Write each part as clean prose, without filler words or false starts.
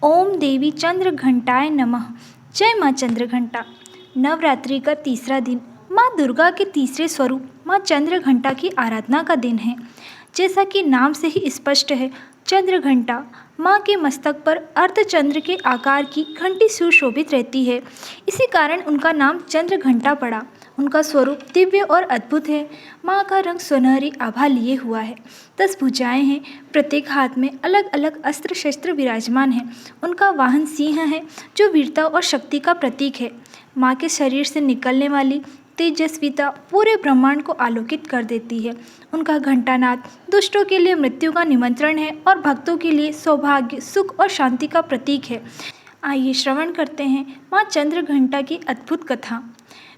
ओम देवी चंद्र घंटाय नमः। जय माँ चंद्र घंटा। नवरात्रि का तीसरा दिन माँ दुर्गा के तीसरे स्वरूप माँ चंद्र घंटा की आराधना का दिन है। जैसा कि नाम से ही स्पष्ट है, चंद्र घंटा माँ के मस्तक पर अर्धचंद्र के आकार की घंटी सुशोभित रहती है। इसी कारण उनका नाम चंद्र घंटा पड़ा। उनका स्वरूप दिव्य और अद्भुत है। माँ का रंग सुनहरी आभा लिए हुआ है। 10 भुजाएं हैं। प्रत्येक हाथ में अलग अलग अस्त्र शस्त्र विराजमान हैं। उनका वाहन सिंह है, जो वीरता और शक्ति का प्रतीक है। माँ के शरीर से निकलने वाली तेजस्विता पूरे ब्रह्मांड को आलोकित कर देती है। उनका घंटानाद दुष्टों के लिए मृत्यु का निमंत्रण है और भक्तों के लिए सौभाग्य, सुख और शांति का प्रतीक है। आइए श्रवण करते हैं माँ चंद्र घंटा की अद्भुत कथा।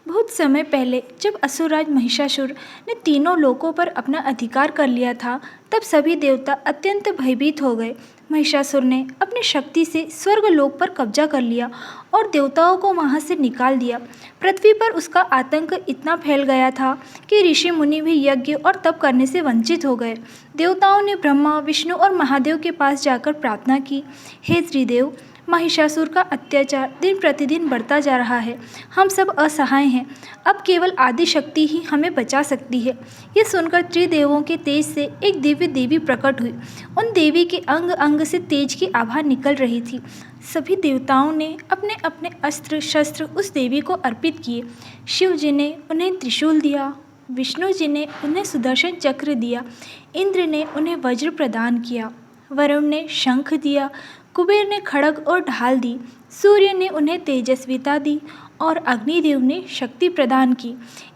बहुत समय पहले जब असुरराज महिषासुर ने तीनों लोकों पर अपना अधिकार कर लिया था, तब सभी देवता अत्यंत भयभीत हो गए। महिषासुर ने अपनी शक्ति से स्वर्ग लोक पर कब्जा कर लिया और देवताओं को वहां से निकाल दिया। पृथ्वी पर उसका आतंक इतना फैल गया था कि ऋषि मुनि भी यज्ञ और तप करने से वंचित हो गए। देवताओं ने ब्रह्मा, विष्णु और महादेव के पास जाकर प्रार्थना की, हे त्रिदेव, महिषासुर का अत्याचार दिन प्रतिदिन बढ़ता जा रहा है। हम सब असहाय हैं। अब केवल आदि शक्ति ही हमें बचा सकती है। ये सुनकर त्रिदेवों के तेज से एक दिव्य देवी प्रकट हुई। उन देवी के अंग अंग से तेज की आभा निकल रही थी। सभी देवताओं ने अपने अपने अस्त्र शस्त्र उस देवी को अर्पित किए। शिव जी ने उन्हें त्रिशूल दिया, विष्णु जी ने उन्हें सुदर्शन चक्र दिया, इंद्र ने उन्हें वज्र प्रदान किया, वरुण ने शंख दिया, कुबेर ने खड्ग और ढाल दी, सूर्य ने उन्हें तेजस्विता दी और अग्निदेव ने शक्ति प्रदान की।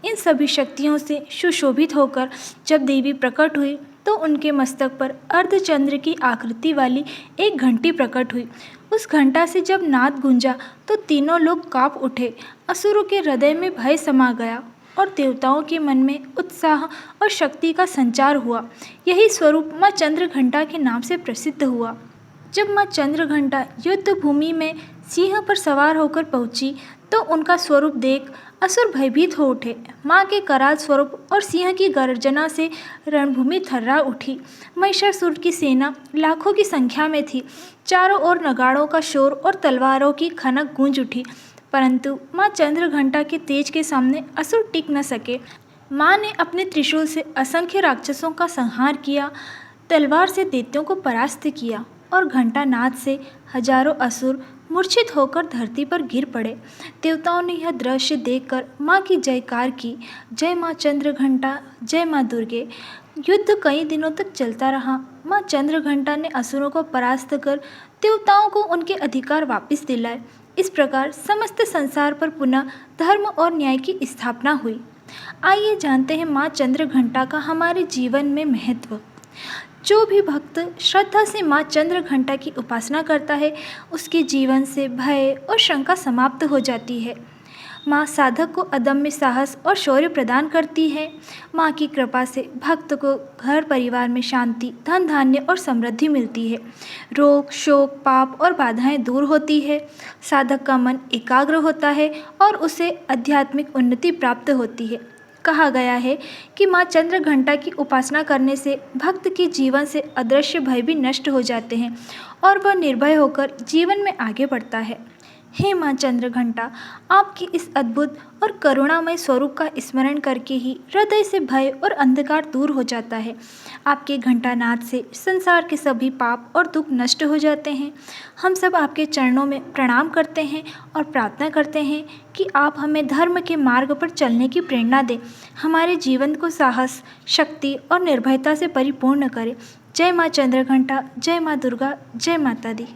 इन सभी शक्तियों से सुशोभित होकर जब देवी प्रकट हुई तो उनके मस्तक पर अर्धचंद्र की आकृति वाली एक घंटी प्रकट हुई। उस घंटा से जब नाद गूंजा तो तीनों लोग कांप उठे। असुरों के हृदय में भय समा गया और देवताओं के मन में उत्साह और शक्ति का संचार हुआ। यही स्वरूप माँ चंद्र घंटा के नाम से प्रसिद्ध हुआ। जब माँ चंद्र घंटा युद्ध भूमि में सिंह पर सवार होकर पहुंची तो उनका स्वरूप देख असुर भयभीत हो उठे। माँ के कराल स्वरूप और सिंह की गर्जना से रणभूमि थर्रा उठी। महिषासुर की सेना लाखों की संख्या में थी। चारों ओर नगाड़ों का शोर और तलवारों की खनक गूंज उठी, परंतु माँ चंद्र घंटा के तेज के सामने असुर टिक न सके। माँ ने अपने त्रिशूल से असंख्य राक्षसों का संहार किया, तलवार से दैत्यों को परास्त किया और घंटानाद से हजारों असुर मूर्छित होकर धरती पर गिर पड़े। देवताओं ने यह दृश्य देखकर माँ की जयकार की। जय माँ चंद्र घंटा, जय माँ दुर्गे। युद्ध कई दिनों तक चलता रहा। माँ चंद्र घंटा ने असुरों को परास्त कर देवताओं को उनके अधिकार वापस दिलाए। इस प्रकार समस्त संसार पर पुनः धर्म और न्याय की स्थापना हुई। आइए जानते हैं माँ चंद्र घंटा का हमारे जीवन में महत्व। जो भी भक्त श्रद्धा से माँ चंद्र घंटा की उपासना करता है, उसके जीवन से भय और शंका समाप्त हो जाती है। माँ साधक को अदम्य साहस और शौर्य प्रदान करती है। माँ की कृपा से भक्त को घर परिवार में शांति, धन धान्य और समृद्धि मिलती है। रोग, शोक, पाप और बाधाएं दूर होती है। साधक का मन एकाग्र होता है और उसे आध्यात्मिक उन्नति प्राप्त होती है। कहा गया है कि माँ चंद्र घंटा की उपासना करने से भक्त के जीवन से अदृश्य भय भी नष्ट हो जाते हैं और वह निर्भय होकर जीवन में आगे बढ़ता है। हे माँ चंद्र घंटा, आपकी इस अद्भुत और करुणामय स्वरूप का स्मरण करके ही हृदय से भय और अंधकार दूर हो जाता है। आपके घंटानाद से संसार के सभी पाप और दुख नष्ट हो जाते हैं। हम सब आपके चरणों में प्रणाम करते हैं और प्रार्थना करते हैं कि आप हमें धर्म के मार्ग पर चलने की प्रेरणा दें, हमारे जीवन को साहस, शक्ति और निर्भयता से परिपूर्ण करें। जय माँ चंद्र घंटा, जय माँ दुर्गा, जय माता दी।